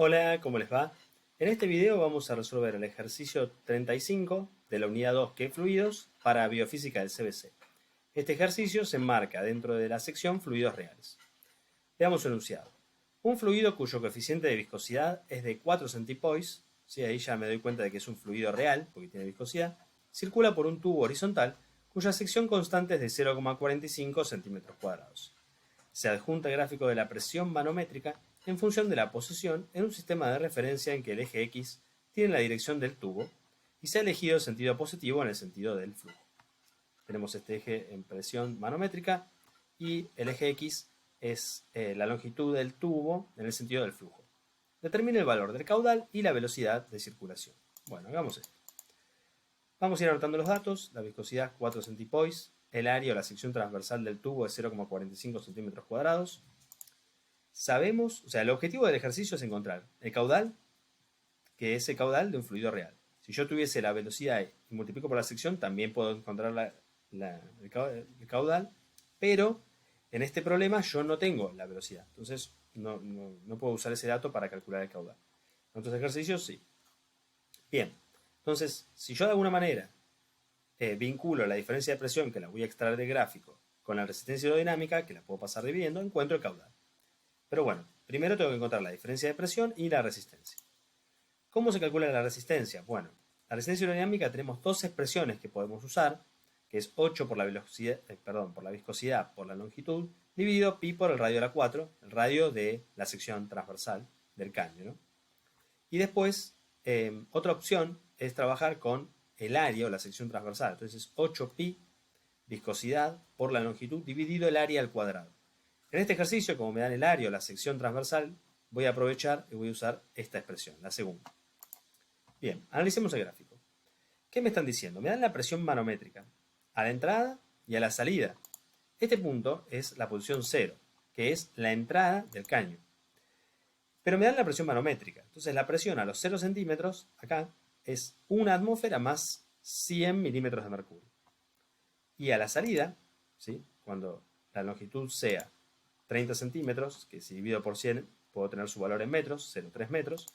Hola, ¿cómo les va? En este video vamos a resolver el ejercicio 35 de la unidad 2, que es fluidos, para biofísica del CBC. Este ejercicio se enmarca dentro de la sección fluidos reales. Veamos el enunciado. Un fluido cuyo coeficiente de viscosidad es de 4 centipoise, ¿sí? Ahí ya me doy cuenta de que es un fluido real, porque tiene viscosidad, circula por un tubo horizontal cuya sección constante es de 0,45 centímetros cuadrados. Se adjunta el gráfico de la presión manométrica en función de la posición en un sistema de referencia en que el eje X tiene la dirección del tubo y se ha elegido el sentido positivo en el sentido del flujo. Tenemos este eje en presión manométrica y el eje X es la longitud del tubo en el sentido del flujo. Determine el valor del caudal y la velocidad de circulación. Bueno, hagamos esto. Vamos a ir anotando los datos. La viscosidad 4 centipoise, el área o la sección transversal del tubo es 0,45 centímetros cuadrados. Sabemos, o sea, el objetivo del ejercicio es encontrar el caudal, que es el caudal de un fluido real. Si yo tuviese la velocidad y multiplico por la sección, también puedo encontrar el caudal, pero en este problema yo no tengo la velocidad. Entonces no puedo usar ese dato para calcular el caudal. En otros ejercicios sí. Bien, entonces si yo de alguna manera vinculo la diferencia de presión, que la voy a extraer del gráfico, con la resistencia aerodinámica, que la puedo pasar dividiendo, encuentro el caudal. Pero bueno, primero tengo que encontrar la diferencia de presión y la resistencia. ¿Cómo se calcula la resistencia? Bueno, la resistencia aerodinámica tenemos dos expresiones que podemos usar, que es 8 por la velocidad, por la viscosidad por la longitud, dividido pi por el radio de la 4, el radio de la sección transversal del caño, ¿no? Y después, otra opción es trabajar con el área o la sección transversal. Entonces es 8 pi viscosidad por la longitud dividido el área al cuadrado. En este ejercicio, como me dan el área o la sección transversal, voy a aprovechar y voy a usar esta expresión, la segunda. Bien, analicemos el gráfico. ¿Qué me están diciendo? Me dan la presión manométrica a la entrada y a la salida. Este punto es la posición 0, que es la entrada del caño. Pero me dan la presión manométrica. Entonces la presión a los 0 centímetros, acá, es una atmósfera más 100 milímetros de mercurio. Y a la salida, ¿sí? Cuando la longitud sea 30 centímetros, que si divido por 100 puedo tener su valor en metros, 0,3 metros,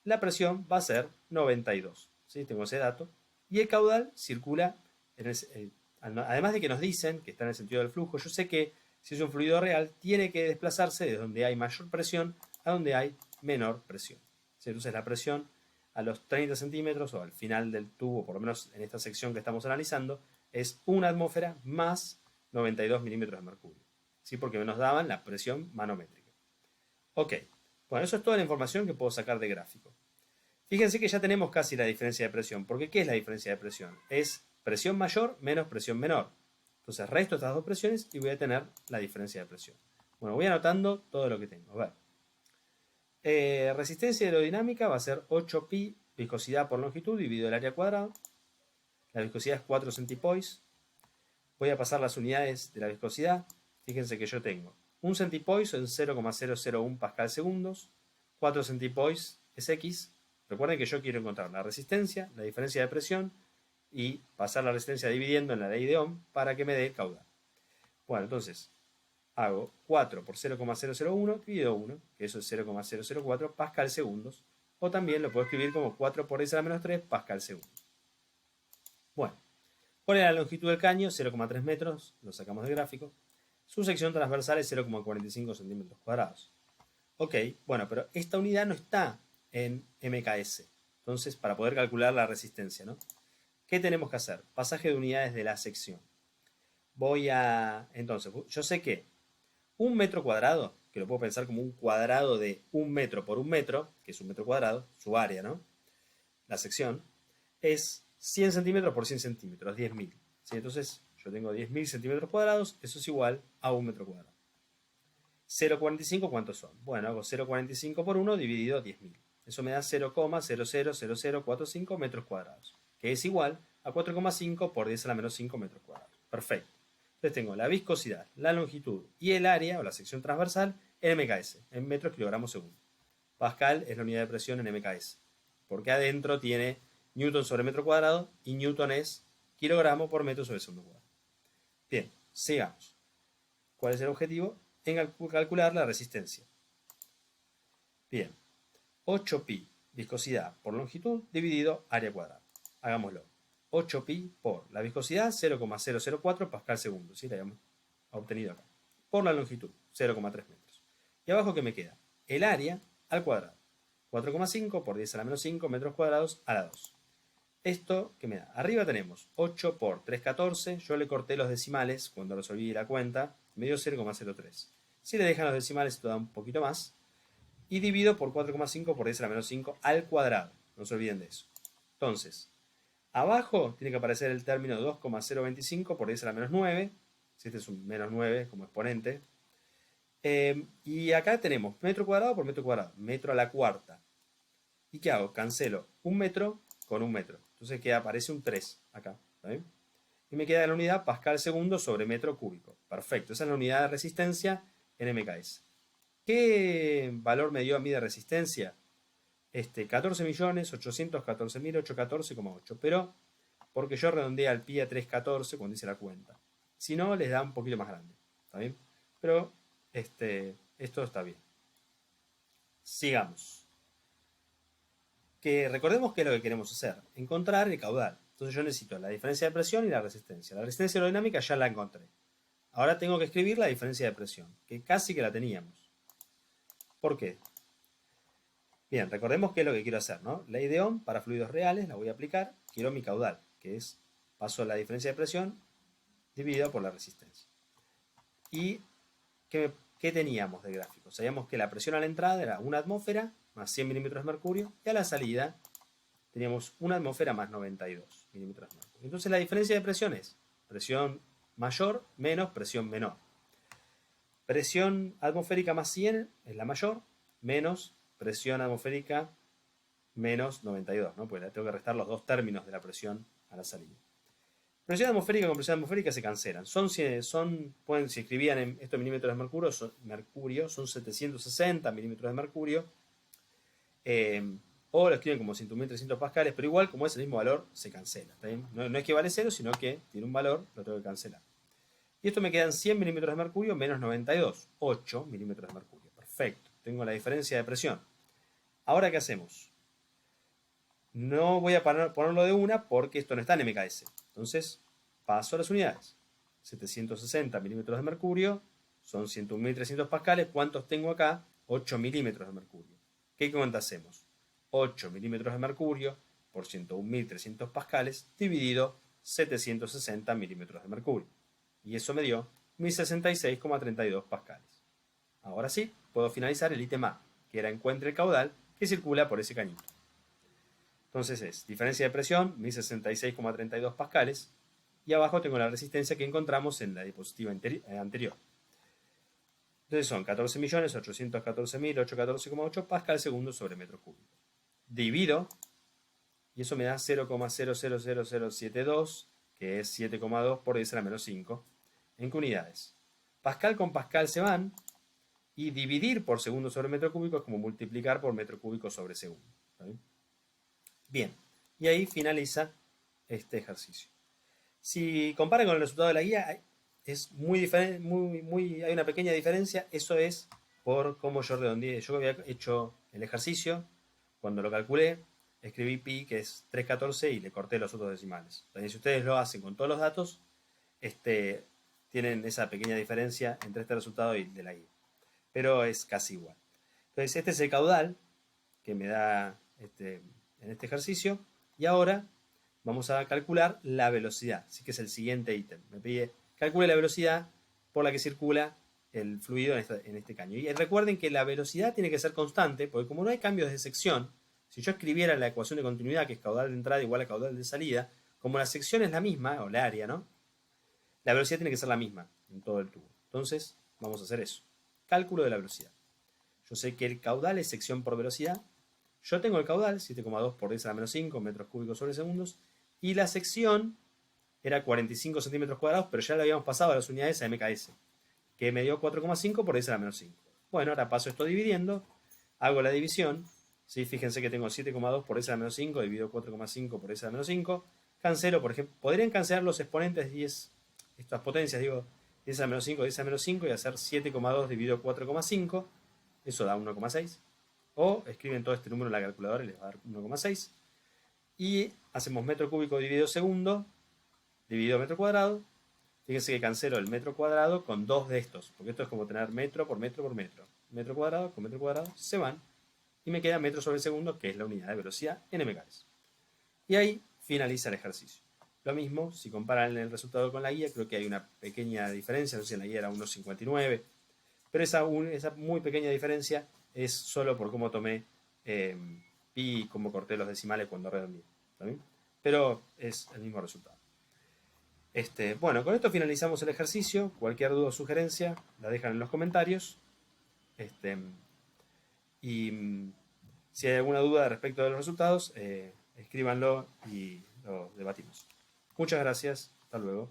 la presión va a ser 92. ¿Sí? Tengo ese dato. Y el caudal circula, además de que nos dicen que está en el sentido del flujo, yo sé que si es un fluido real, tiene que desplazarse de donde hay mayor presión a donde hay menor presión. ¿Sí? Entonces la presión a los 30 centímetros o al final del tubo, por lo menos en esta sección que estamos analizando, es una atmósfera más 92 milímetros de mercurio. ¿Sí? Porque nos daban la presión manométrica. Ok, bueno, eso es toda la información que puedo sacar de gráfico. Fíjense que ya tenemos casi la diferencia de presión, porque ¿qué es la diferencia de presión? Es presión mayor menos presión menor. Entonces resto estas dos presiones y voy a tener la diferencia de presión. Bueno, voy anotando todo lo que tengo. A ver. Resistencia aerodinámica va a ser 8 pi viscosidad por longitud dividido el área cuadrado. La viscosidad es 4 centipoise. Voy a pasar las unidades de la viscosidad. Fíjense que yo tengo 1 centipoise en 0,001 pascal segundos. 4 centipoise es X. Recuerden que yo quiero encontrar la resistencia, la diferencia de presión y pasar la resistencia dividiendo en la ley de Ohm para que me dé el caudal. Bueno, entonces hago 4 por 0,001 dividido 1, que eso es 0,004 pascal segundos. O también lo puedo escribir como 4 por 10 a la menos 3 pascal segundos. Bueno, ¿cuál es la longitud del caño? 0,3 metros, lo sacamos del gráfico. Su sección transversal es 0,45 centímetros cuadrados. Ok, bueno, pero esta unidad no está en MKS. Entonces, para poder calcular la resistencia, ¿no? ¿Qué tenemos que hacer? Pasaje de unidades de la sección. Entonces, yo sé que un metro cuadrado, que lo puedo pensar como un cuadrado de 1 metro por 1 metro, que es un metro cuadrado, su área, ¿no? La sección, es 100 centímetros por 100 centímetros, 10.000. ¿Sí? Entonces, yo tengo 10.000 centímetros cuadrados, eso es igual a 1 metro cuadrado. 0,45, ¿cuántos son? Bueno, hago 0,45 por 1 dividido 10.000. Eso me da 0,000045 metros cuadrados, que es igual a 4,5 por 10 a la menos 5 metros cuadrados. Perfecto. Entonces tengo la viscosidad, la longitud y el área o la sección transversal en MKS, en metros kilogramos segundo. Pascal es la unidad de presión en MKS, porque adentro tiene Newton sobre metro cuadrado y Newton es kilogramo por metro sobre segundo cuadrado. Bien, sigamos. ¿Cuál es el objetivo? En calcular la resistencia. Bien, 8pi viscosidad por longitud dividido área cuadrada. Hagámoslo. 8pi por la viscosidad 0,004 pascal segundo, ¿sí? La habíamos obtenido acá. Por la longitud 0,3 metros. Y abajo, ¿qué me queda? El área al cuadrado. 4,5 por 10 a la menos 5 metros cuadrados a la 2. Esto, ¿qué me da? Arriba tenemos 8 por 3,14. Yo le corté los decimales cuando resolví la cuenta. Me dio 0,03. Si le dejan los decimales, esto da un poquito más. Y divido por 4,5 por 10 a la menos 5 al cuadrado. No se olviden de eso. Entonces, abajo tiene que aparecer el término 2,025 por 10 a la menos 9. Si este es un menos 9 como exponente. Y acá tenemos metro cuadrado por metro cuadrado. Metro a la cuarta. ¿Y qué hago? Cancelo un metro con un metro. Entonces aparece un 3 acá. ¿Está bien? Y me queda la unidad pascal segundo sobre metro cúbico. Perfecto. Esa es la unidad de resistencia en MKS. ¿Qué valor me dio a mí de resistencia? 14.814.814,8. Pero porque yo redondeé al pi a 314 cuando hice la cuenta. Si no, les da un poquito más grande. ¿Está bien? Pero esto está bien. Sigamos. Que recordemos qué es lo que queremos hacer. Encontrar el caudal. Entonces yo necesito la diferencia de presión y la resistencia. La resistencia aerodinámica ya la encontré. Ahora tengo que escribir la diferencia de presión, que casi que la teníamos. ¿Por qué? Bien, recordemos qué es lo que quiero hacer, ¿no? Ley de Ohm para fluidos reales, la voy a aplicar. Quiero mi caudal, que es, paso la diferencia de presión dividido por la resistencia. ¿Y qué teníamos de gráfico? Sabíamos que la presión a la entrada era 1 atmósfera más 100 milímetros de mercurio, y a la salida teníamos 1 atmósfera más 92 milímetros de mercurio. Entonces la diferencia de presión es presión mayor menos presión menor. Presión atmosférica más 100 es la mayor, menos presión atmosférica menos 92, ¿no? Porque tengo que restar los dos términos de la presión a la salida. Presión atmosférica con presión atmosférica se cancelan. Si escribían estos milímetros de mercurio, son 760 milímetros de mercurio. O lo escriben como 100.300 pascales, pero igual, como es el mismo valor, se cancela. ¿Está bien? No es que vale 0, sino que tiene un valor, lo tengo que cancelar. Y esto me quedan 100 milímetros de mercurio menos 92, 8 milímetros de mercurio. Perfecto, tengo la diferencia de presión. Ahora, ¿qué hacemos? No voy a ponerlo de una porque esto no está en MKS. Entonces, paso a las unidades. 760 milímetros de mercurio son 101.300 pascales. ¿Cuántos tengo acá? 8 milímetros de mercurio. ¿Qué cuenta hacemos? 8 milímetros de mercurio por 101.300 pascales dividido 760 milímetros de mercurio. Y eso me dio 1066,32 pascales. Ahora sí, puedo finalizar el ítem A, que era encuentre el caudal que circula por ese cañito. Entonces es diferencia de presión, 1066,32 pascales, y abajo tengo la resistencia que encontramos en la diapositiva anterior. Entonces son 14.814.814,8 pascal segundo sobre metro cúbico. Divido, y eso me da 0,000072, que es 7,2 por 10 a la menos 5. ¿En qué unidades? Pascal con pascal se van, y dividir por segundo sobre metro cúbico es como multiplicar por metro cúbico sobre segundo. ¿Está bien? Y ahí finaliza este ejercicio. Si comparan con el resultado de la guía, es muy diferente, hay una pequeña diferencia. Eso es por cómo yo redondeé. Yo había hecho el ejercicio, cuando lo calculé, escribí pi, que es 3,14, y le corté los otros decimales. Entonces, si ustedes lo hacen con todos los datos, tienen esa pequeña diferencia entre este resultado y de la guía. Pero es casi igual. Entonces, este es el caudal que me da en este ejercicio. Y ahora vamos a calcular la velocidad. Así que es el siguiente ítem. Me pide calcule la velocidad por la que circula el fluido en este caño. Y recuerden que la velocidad tiene que ser constante, porque como no hay cambios de sección, si yo escribiera la ecuación de continuidad, que es caudal de entrada igual a caudal de salida, como la sección es la misma, o la área, ¿no? La velocidad tiene que ser la misma en todo el tubo. Entonces, vamos a hacer eso. Cálculo de la velocidad. Yo sé que el caudal es sección por velocidad. Yo tengo el caudal, 7,2 por 10 a la menos 5 metros cúbicos sobre segundos. Y la sección era 45 centímetros cuadrados, pero ya le habíamos pasado a las unidades a MKS, que me dio 4,5 por 10 a la menos 5. Bueno, ahora paso esto dividiendo, hago la división. ¿Sí? Fíjense que tengo 7,2 por 10 a la menos 5, dividido 4,5 por 10 a la menos 5. Cancelo, por ejemplo, podrían cancelar los exponentes 10, estas potencias, digo, 10 a la menos 5, 10 a la menos 5, y hacer 7,2 dividido 4,5. Eso da 1,6. O escriben todo este número en la calculadora y les va a dar 1,6. Y hacemos metro cúbico dividido segundo, dividido metro cuadrado. Fíjense que cancelo el metro cuadrado con dos de estos, porque esto es como tener metro por metro por metro. Metro cuadrado con metro cuadrado se van. Y me queda metro sobre segundo, que es la unidad de velocidad en mCALES. Y ahí finaliza el ejercicio. Lo mismo, si comparan el resultado con la guía, creo que hay una pequeña diferencia, no sé si en la guía era 1,59, pero esa muy pequeña diferencia es solo por cómo tomé pi y cómo corté los decimales cuando redondeé. ¿Está bien? Pero es el mismo resultado. Bueno, con esto finalizamos el ejercicio. Cualquier duda o sugerencia la dejan en los comentarios. Y si hay alguna duda respecto de los resultados, escríbanlo y lo debatimos. Muchas gracias. Hasta luego.